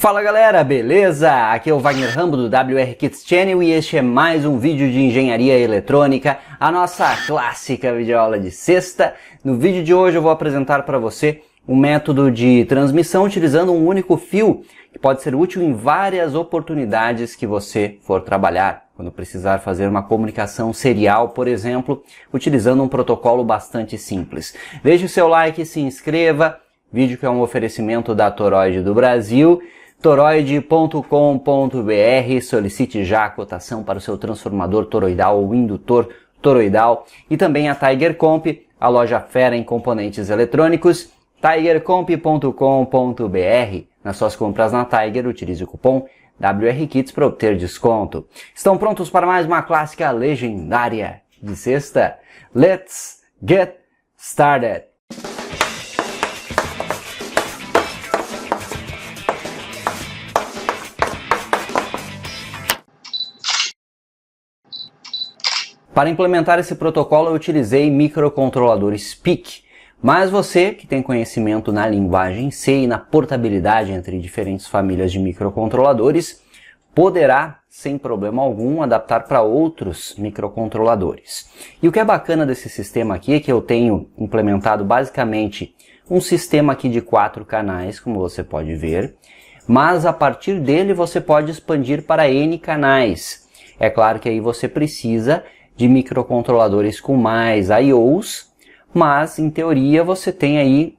Fala galera, beleza? Aqui é o Wagner Rambo do WR Kits Channel e este é mais um vídeo de engenharia eletrônica, a nossa clássica videoaula de sexta. No vídeo de hoje eu vou apresentar para você um método de transmissão utilizando um único fio, que pode ser útil em várias oportunidades que você for trabalhar. Quando precisar fazer uma comunicação serial, por exemplo, utilizando um protocolo bastante simples. Deixe o seu like e se inscreva. Vídeo que é um oferecimento da Toroid do Brasil. Toroid.com.br, solicite já a cotação para o seu transformador toroidal ou indutor toroidal. E também a Tiger Comp, a loja fera em componentes eletrônicos, tigercomp.com.br. Nas suas compras na Tiger, utilize o cupom WRKITS para obter desconto. Estão prontos para mais uma clássica legendária de sexta? Let's get started! Para implementar esse protocolo eu utilizei microcontroladores PIC, mas você que tem conhecimento na linguagem C e na portabilidade entre diferentes famílias de microcontroladores, poderá, sem problema algum, adaptar para outros microcontroladores. E o que é bacana desse sistema aqui é que eu tenho implementado basicamente um sistema aqui de 4 canais, como você pode ver, mas a partir dele você pode expandir para N canais. É claro que aí você precisa de microcontroladores com mais I/Os, mas em teoria você tem aí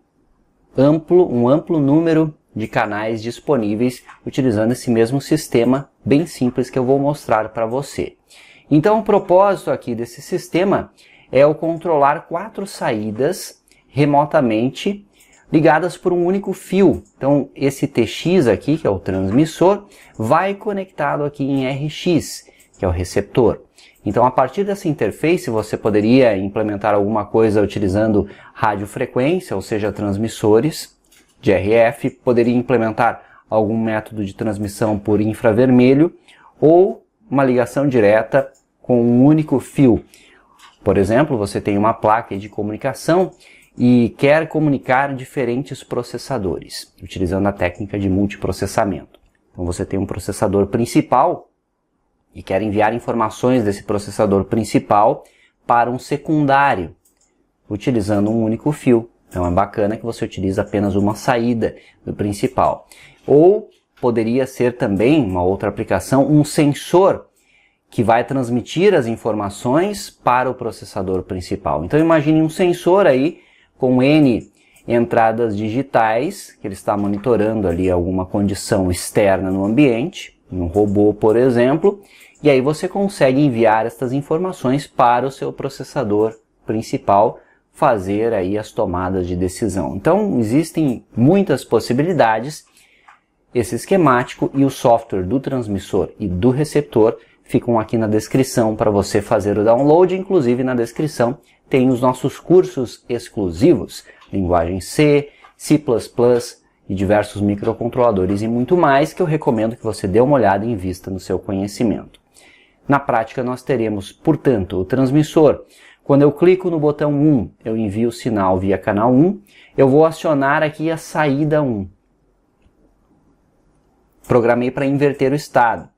um amplo número de canais disponíveis utilizando esse mesmo sistema bem simples que eu vou mostrar para você. Então o propósito aqui desse sistema é o controlar 4 saídas remotamente ligadas por um único fio. Então esse TX aqui, que é o transmissor, vai conectado aqui em RX, que é o receptor. Então, a partir dessa interface, você poderia implementar alguma coisa utilizando radiofrequência, ou seja, transmissores de RF, poderia implementar algum método de transmissão por infravermelho ou uma ligação direta com um único fio. Por exemplo, você tem uma placa de comunicação e quer comunicar diferentes processadores, utilizando a técnica de multiprocessamento. Então, você tem um processador principal e quer enviar informações desse processador principal para um secundário, utilizando um único fio. Então é bacana que você utilize apenas uma saída do principal. Ou poderia ser também, uma outra aplicação, um sensor que vai transmitir as informações para o processador principal. Então imagine um sensor aí com N entradas digitais, que ele está monitorando ali alguma condição externa no ambiente, um robô, por exemplo, e aí você consegue enviar estas informações para o seu processador principal fazer aí as tomadas de decisão. Então existem muitas possibilidades. Esse esquemático e o software do transmissor e do receptor ficam aqui na descrição para você fazer o download. Inclusive na descrição tem os nossos cursos exclusivos, linguagem C, C++, e diversos microcontroladores e muito mais, que eu recomendo que você dê uma olhada e invista no seu conhecimento. Na prática nós teremos, portanto, o transmissor. Quando eu clico no botão 1, eu envio o sinal via canal 1, eu vou acionar aqui a saída 1. Programei para inverter o estado.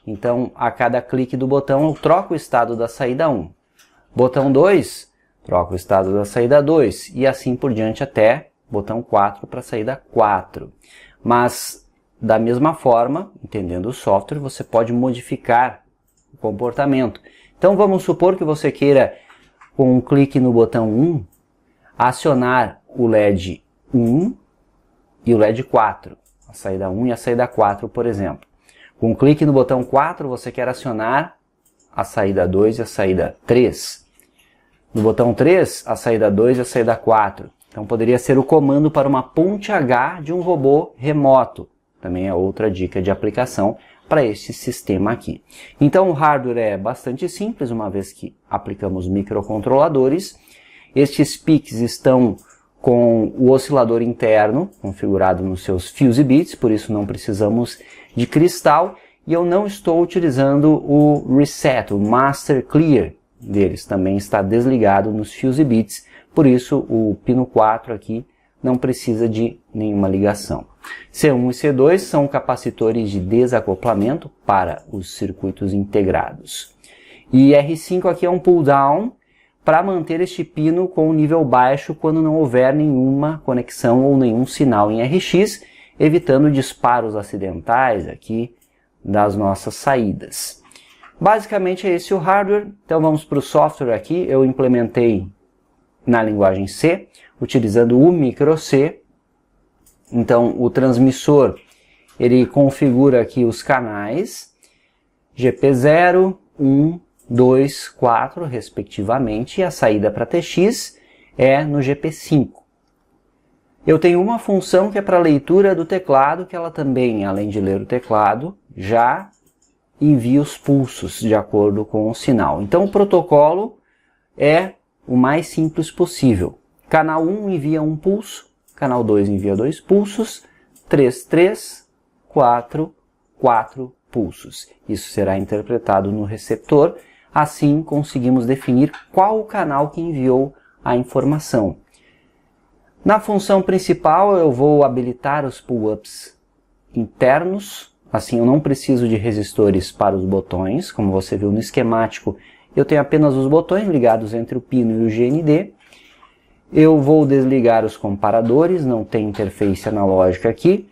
Então, a cada clique do botão, eu troco o estado da saída 1. Botão 2, troco o estado da saída 2 e assim por diante até botão 4 para a saída 4. Mas, da mesma forma, entendendo o software, você pode modificar o comportamento. Então, vamos supor que você queira, com um clique no botão 1, acionar o LED 1 e o LED 4. A saída 1 e a saída 4, por exemplo. Com um clique no botão 4, você quer acionar a saída 2 e a saída 3. No botão 3, a saída 2 e a saída 4. Então poderia ser o comando para uma ponte H de um robô remoto. Também é outra dica de aplicação para este sistema aqui. Então o hardware é bastante simples, uma vez que aplicamos microcontroladores. Estes PICs estão com o oscilador interno configurado nos seus fuse bits, por isso não precisamos de cristal. E eu não estou utilizando o reset, o master clear deles, também está desligado nos fuse bits. Por isso o pino 4 aqui não precisa de nenhuma ligação. C1 e C2 são capacitores de desacoplamento para os circuitos integrados. E R5 aqui é um pull-down para manter este pino com nível baixo quando não houver nenhuma conexão ou nenhum sinal em RX, evitando disparos acidentais aqui das nossas saídas. Basicamente é esse o hardware. Então vamos para o software aqui. Eu implementei na linguagem C, utilizando o microC. Então o transmissor, ele configura aqui os canais GP0, 1, 2, 4, respectivamente, e a saída para TX é no GP5. Eu tenho uma função que é para leitura do teclado, que ela também, além de ler o teclado, já envia os pulsos de acordo com o sinal. Então o protocolo é o mais simples possível. Canal 1 envia um pulso, canal 2 envia 2 pulsos, 3, 3, 4, 4 pulsos. Isso será interpretado no receptor. Assim, conseguimos definir qual o canal que enviou a informação. Na função principal, eu vou habilitar os pull-ups internos. Assim, eu não preciso de resistores para os botões. Como você viu no esquemático, eu tenho apenas os botões ligados entre o pino e o GND. Eu vou desligar os comparadores, não tem interface analógica aqui.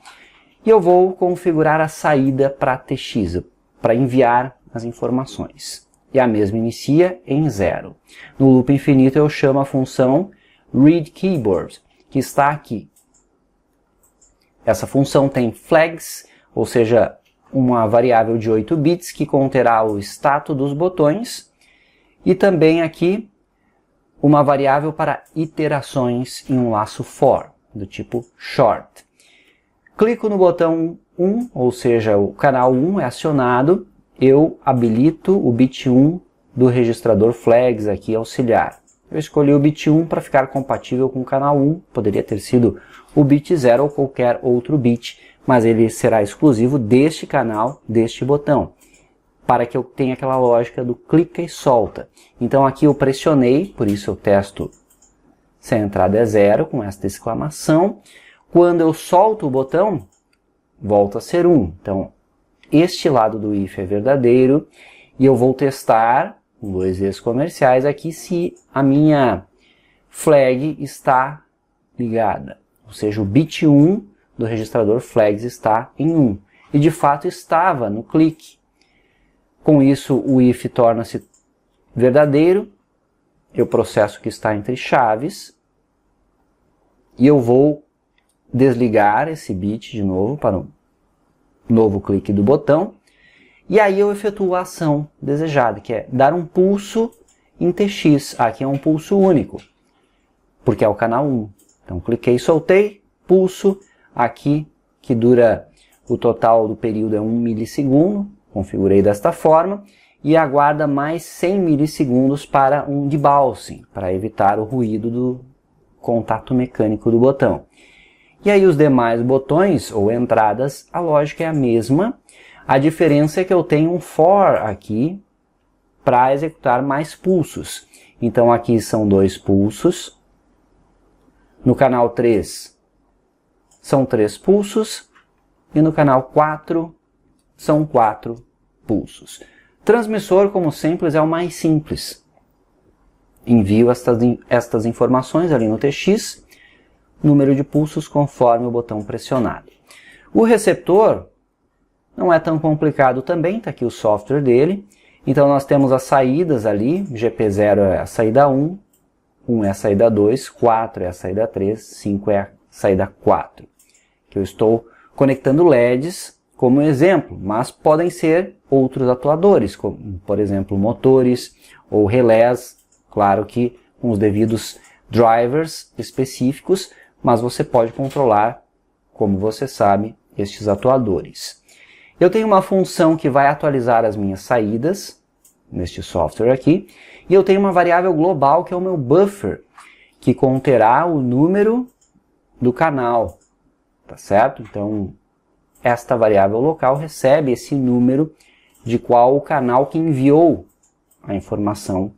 E eu vou configurar a saída para TX, para enviar as informações. E a mesma inicia em 0. No loop infinito eu chamo a função readKeyboard, que está aqui. Essa função tem flags, ou seja, uma variável de 8 bits que conterá o status dos botões, e também aqui uma variável para iterações em um laço for, do tipo short. Clico no botão 1, ou seja, o canal 1 é acionado, eu habilito o bit 1 do registrador flags aqui auxiliar. Eu escolhi o bit 1 para ficar compatível com o canal 1, poderia ter sido o bit 0 ou qualquer outro bit, mas ele será exclusivo deste canal, deste botão, para que eu tenha aquela lógica do clica e solta. Então aqui eu pressionei, por isso eu testo se a entrada é 0, com esta exclamação. Quando eu solto o botão, volta a ser 1. Então, este lado do if é verdadeiro e eu vou testar com 2 vezes comerciais aqui se a minha flag está ligada. Ou seja, o bit 1 do registrador flags está em 1. E de fato estava no clique. Com isso o if torna-se verdadeiro. Eu processo o que está entre chaves. E eu vou desligar esse bit de novo para um novo clique do botão, e aí eu efetuo a ação desejada, que é dar um pulso em TX. Aqui é um pulso único, porque é o canal 1. Então cliquei e soltei, pulso, aqui que dura o total do período é 1 milissegundo, configurei desta forma, e aguarda mais 100 milissegundos para um debouncing, para evitar o ruído do contato mecânico do botão. E aí os demais botões ou entradas, a lógica é a mesma. A diferença é que eu tenho um for aqui para executar mais pulsos. Então aqui são 2 pulsos. No canal 3 são 3 pulsos. E no canal 4 são 4 pulsos. Transmissor, como sempre, é o mais simples. Envio estas informações ali no TX. Número de pulsos conforme o botão pressionado. O receptor não é tão complicado também, está aqui o software dele. Então nós temos as saídas ali, GP0 é a saída 1, 1 é a saída 2, 4 é a saída 3, 5 é a saída 4. Que eu estou conectando LEDs como exemplo, mas podem ser outros atuadores, como por exemplo motores ou relés, claro que com os devidos drivers específicos, mas você pode controlar, como você sabe, estes atuadores. Eu tenho uma função que vai atualizar as minhas saídas, neste software aqui, e eu tenho uma variável global que é o meu buffer, que conterá o número do canal, tá certo? Então, esta variável local recebe esse número de qual o canal que enviou a informação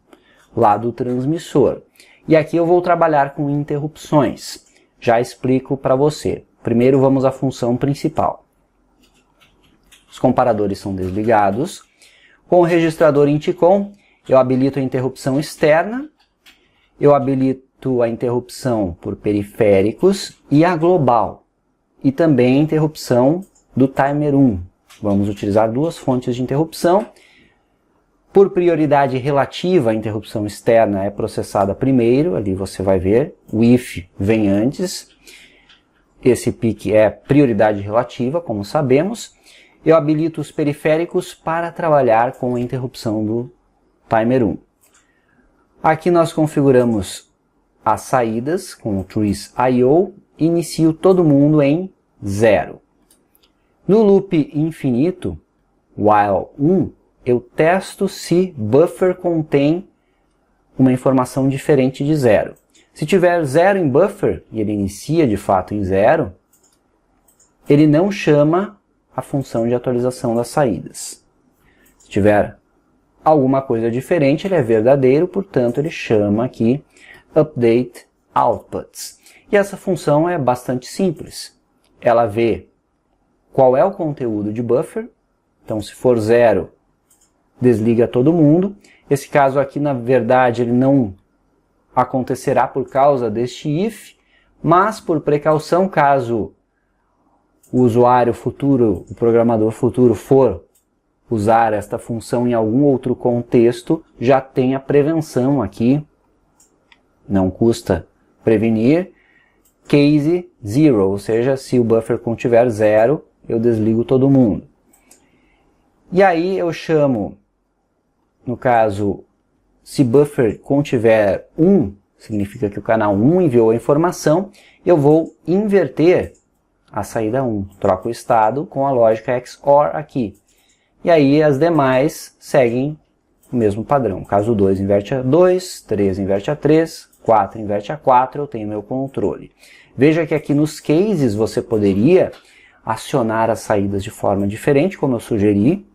lá do transmissor. E aqui eu vou trabalhar com interrupções. Já explico para você. Primeiro vamos à função principal. Os comparadores são desligados. Com o registrador INTCOM, eu habilito a interrupção externa, eu habilito a interrupção por periféricos e a global. E também a interrupção do timer 1. Vamos utilizar duas fontes de interrupção. Por prioridade relativa, a interrupção externa é processada primeiro, ali você vai ver, o if vem antes. Esse PIC é prioridade relativa, como sabemos. Eu habilito os periféricos para trabalhar com a interrupção do timer 1. Aqui nós configuramos as saídas com o Trees I/O, inicio todo mundo em 0. No loop infinito, while 1, eu testo se buffer contém uma informação diferente de 0. Se tiver 0 em buffer, e ele inicia de fato em 0, ele não chama a função de atualização das saídas. Se tiver alguma coisa diferente, ele é verdadeiro, portanto ele chama aqui update outputs. E essa função é bastante simples. Ela vê qual é o conteúdo de buffer, então se for 0, desliga todo mundo. Esse caso aqui, na verdade, ele não acontecerá por causa deste if, mas por precaução, caso o usuário futuro, o programador futuro for usar esta função em algum outro contexto, já tem a prevenção aqui, não custa prevenir, case 0, ou seja, se o buffer contiver 0, eu desligo todo mundo. E aí eu chamo, no caso, se buffer contiver 1, significa que o canal 1 enviou a informação, eu vou inverter a saída 1. Troco o estado com a lógica XOR aqui. E aí as demais seguem o mesmo padrão. Caso 2 inverte a 2, 3 inverte a 3, 4 inverte a 4, eu tenho meu controle. Veja que aqui nos cases você poderia acionar as saídas de forma diferente, como eu sugeri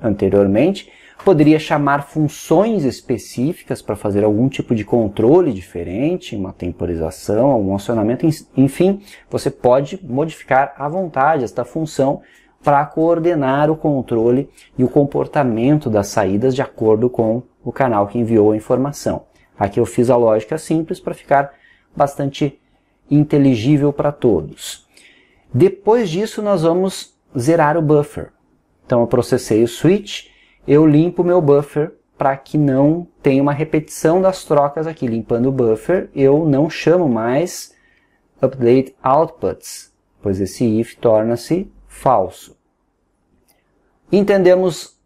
anteriormente. Poderia chamar funções específicas para fazer algum tipo de controle diferente, uma temporização, algum acionamento, enfim, você pode modificar à vontade esta função para coordenar o controle e o comportamento das saídas de acordo com o canal que enviou a informação. Aqui eu fiz a lógica simples para ficar bastante inteligível para todos. Depois disso nós vamos zerar o buffer. Então eu processei o switch, eu limpo meu buffer para que não tenha uma repetição das trocas aqui. Limpando o buffer, eu não chamo mais update outputs, pois esse if torna-se falso. Entendemos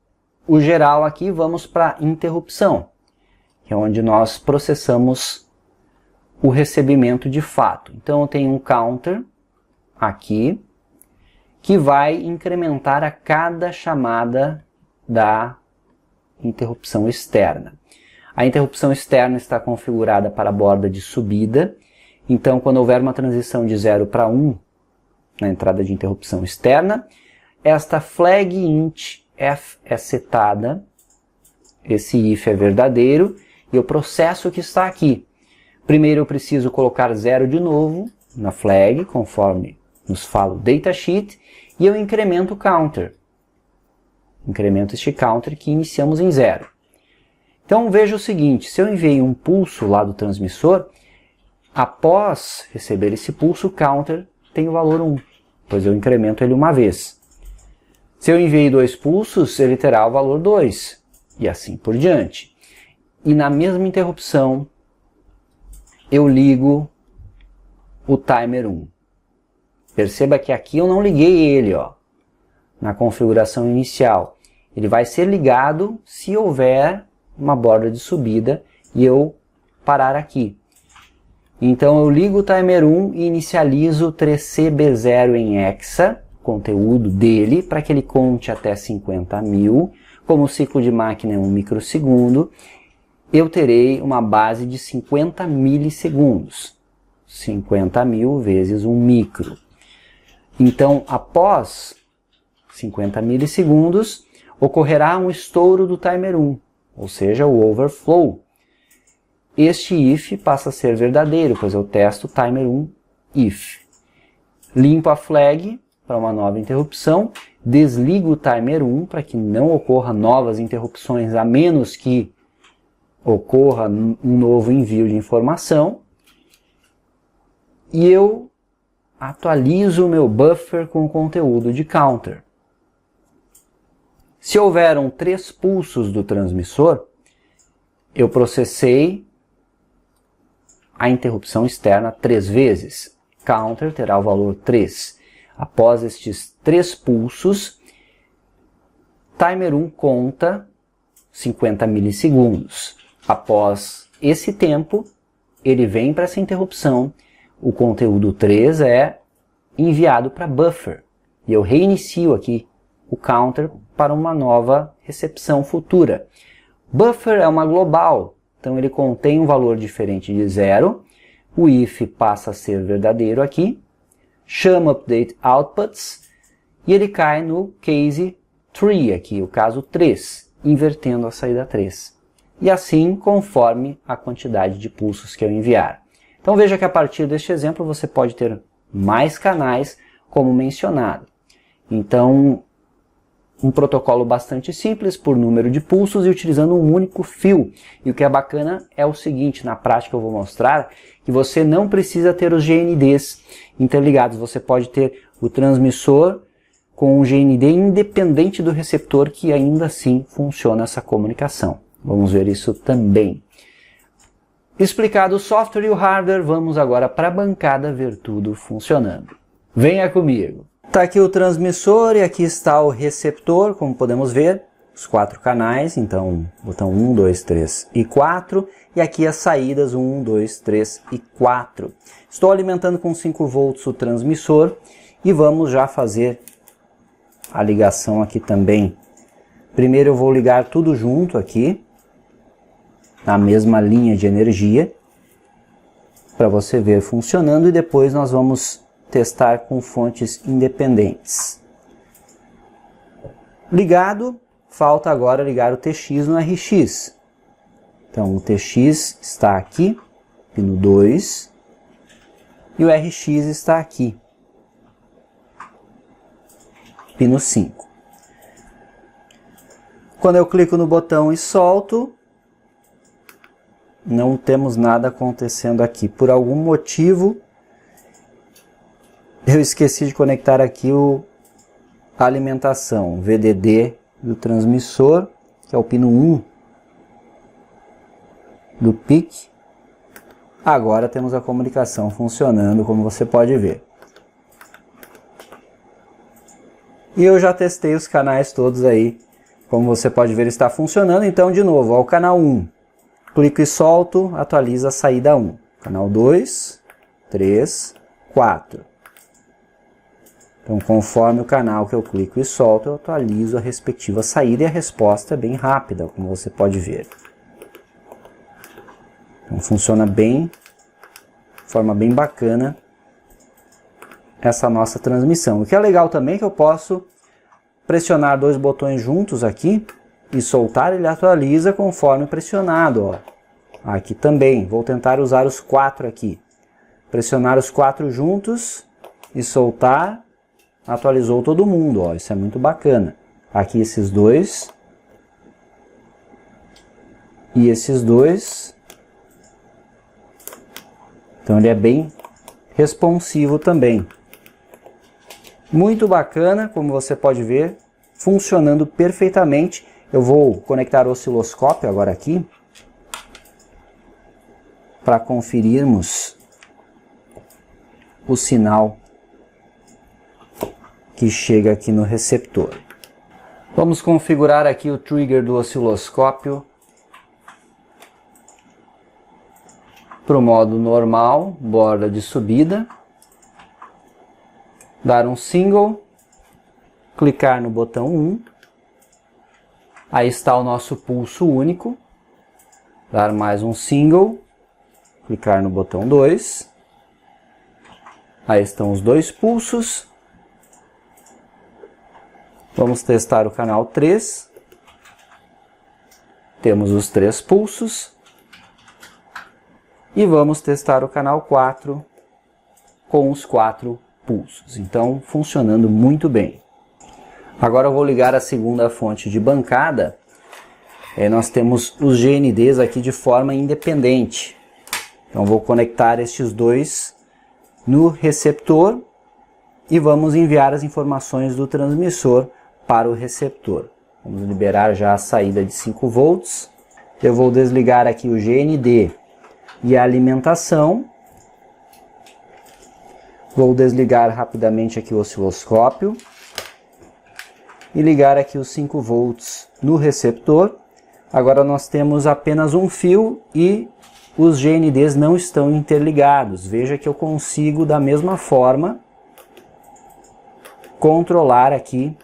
o geral aqui, vamos para a interrupção, que é onde nós processamos o recebimento de fato. Então eu tenho um counter aqui, que vai incrementar a cada chamada da interrupção externa. A interrupção externa está configurada para a borda de subida, então quando houver uma transição de 0 para 1 na entrada de interrupção externa, esta flag int f é setada, esse if é verdadeiro, e o processo que está aqui. Primeiro eu preciso colocar 0 de novo na flag, conforme nos fala o datasheet, e eu incremento o counter. Incremento este counter que iniciamos em 0. Então veja o seguinte, se eu enviei um pulso lá do transmissor, após receber esse pulso, o counter tem o valor 1, pois eu incremento ele uma vez. Se eu enviei 2 pulsos, ele terá o valor 2, e assim por diante. E na mesma interrupção, eu ligo o timer 1. Perceba que aqui eu não liguei ele, ó, na configuração inicial. Ele vai ser ligado se houver uma borda de subida e eu parar aqui. Então eu ligo o timer 1 e inicializo o 3CB0 em hexa, conteúdo dele, para que ele conte até 50.000. Como o ciclo de máquina é 1 microsegundo, eu terei uma base de 50 milissegundos. 50.000 vezes 1 micro. Então, após 50 milissegundos, ocorrerá um estouro do timer 1, ou seja, o overflow. Este if passa a ser verdadeiro, pois eu testo timer 1 if. limpo a flag para uma nova interrupção, desligo o timer 1 para que não ocorra novas interrupções, a menos que ocorra um novo envio de informação, e eu atualizo o meu buffer com conteúdo de counter. Se houveram 3 pulsos do transmissor, eu processei a interrupção externa 3 vezes. Counter terá o valor 3. Após estes 3 pulsos, timer 1 conta 50 milissegundos. Após esse tempo, ele vem para essa interrupção, o conteúdo 3 é enviado para buffer. E eu reinicio aqui o counter para uma nova recepção futura. Buffer é uma global, então ele contém um valor diferente de 0. O if passa a ser verdadeiro aqui, chama update outputs e ele cai no case 3 aqui, o caso 3, invertendo a saída 3. E assim conforme a quantidade de pulsos que eu enviar. Então veja que a partir deste exemplo você pode ter mais canais como mencionado. Então, um protocolo bastante simples por número de pulsos e utilizando um único fio. E o que é bacana é o seguinte, na prática eu vou mostrar que você não precisa ter os GNDs interligados. Você pode ter o transmissor com um GND independente do receptor que ainda assim funciona essa comunicação. Vamos ver isso também. Explicado o software e o hardware, vamos agora para a bancada ver tudo funcionando. Venha comigo! Está aqui o transmissor e aqui está o receptor, como podemos ver, os 4 canais, então botão 1, 2, 3 e 4, e aqui as saídas 1, 2, 3 e 4. Estou alimentando com 5 volts o transmissor e vamos já fazer a ligação aqui também. Primeiro eu vou ligar tudo junto aqui, na mesma linha de energia, para você ver funcionando, e depois nós vamos testar com fontes independentes. Ligado, falta agora ligar o TX no RX. Então o TX está aqui, pino 2, e o RX está aqui, pino 5. Quando eu clico no botão e solto, não temos nada acontecendo aqui. Por algum motivo, eu esqueci de conectar aqui a alimentação, o VDD do transmissor, que é o pino 1 do PIC. Agora temos a comunicação funcionando, como você pode ver. E eu já testei os canais todos aí, como você pode ver está funcionando. Então, de novo, ó, o canal 1. Clico e solto, atualiza a saída 1. Canal 2, 3, 4. Então, conforme o canal que eu clico e solto, eu atualizo a respectiva saída e a resposta é bem rápida, como você pode ver. Então, funciona bem, de forma bem bacana, essa nossa transmissão. O que é legal também é que eu posso pressionar 2 botões juntos aqui e soltar, ele atualiza conforme pressionado, ó. Aqui também, vou tentar usar os 4 aqui. Pressionar os 4 juntos e soltar, atualizou todo mundo, ó. Isso é muito bacana. Aqui esses 2 e esses 2. Então ele é bem responsivo também. Muito bacana, como você pode ver, funcionando perfeitamente. Eu vou conectar o osciloscópio agora aqui, para conferirmos o sinal que chega aqui no receptor. Vamos configurar aqui o trigger do osciloscópio para o modo normal, borda de subida. Dar um single, clicar no botão 1. Aí está o nosso pulso único. Dar mais um single, clicar no botão 2. Aí estão os 2 pulsos. Vamos testar o canal 3. Temos os 3 pulsos. E vamos testar o canal 4 com os 4 pulsos. pulsos. Então, funcionando muito bem. Agora eu vou ligar a segunda fonte de bancada. Nós temos os GNDs aqui de forma independente. Então vou conectar estes dois no receptor e vamos enviar as informações do transmissor para o receptor. Vamos liberar já a saída de 5 volts. Eu vou desligar aqui o GND e a alimentação. Vou desligar rapidamente aqui o osciloscópio e ligar aqui os 5 volts no receptor. Agora nós temos apenas um fio e os GNDs não estão interligados. Veja que eu consigo da mesma forma controlar aqui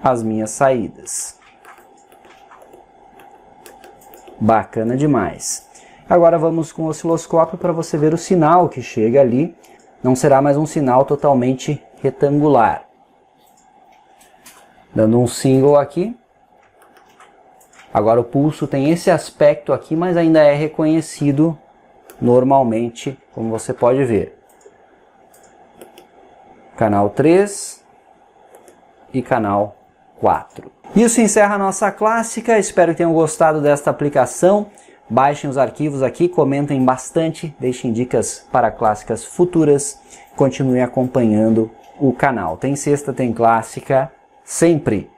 as minhas saídas. Bacana demais. Agora vamos com o osciloscópio para você ver o sinal que chega ali. Não será mais um sinal totalmente retangular. Dando um single aqui. Agora o pulso tem esse aspecto aqui, mas ainda é reconhecido normalmente, como você pode ver. Canal 3 e canal 4. Isso encerra a nossa clássica. Espero que tenham gostado desta aplicação. Baixem os arquivos aqui, comentem bastante, deixem dicas para clássicas futuras. Continuem acompanhando o canal. Tem sexta, tem clássica, sempre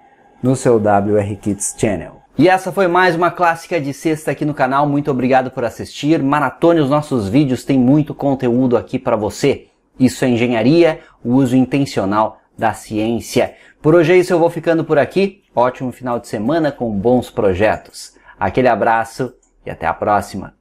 no seu WR Kids Channel. E essa foi mais uma clássica de sexta aqui no canal. Muito obrigado por assistir. Maratone os nossos vídeos, tem muito conteúdo aqui para você. Isso é engenharia, o uso intencional da ciência. Por hoje é isso, eu vou ficando por aqui. Ótimo final de semana com bons projetos. Aquele abraço e até a próxima.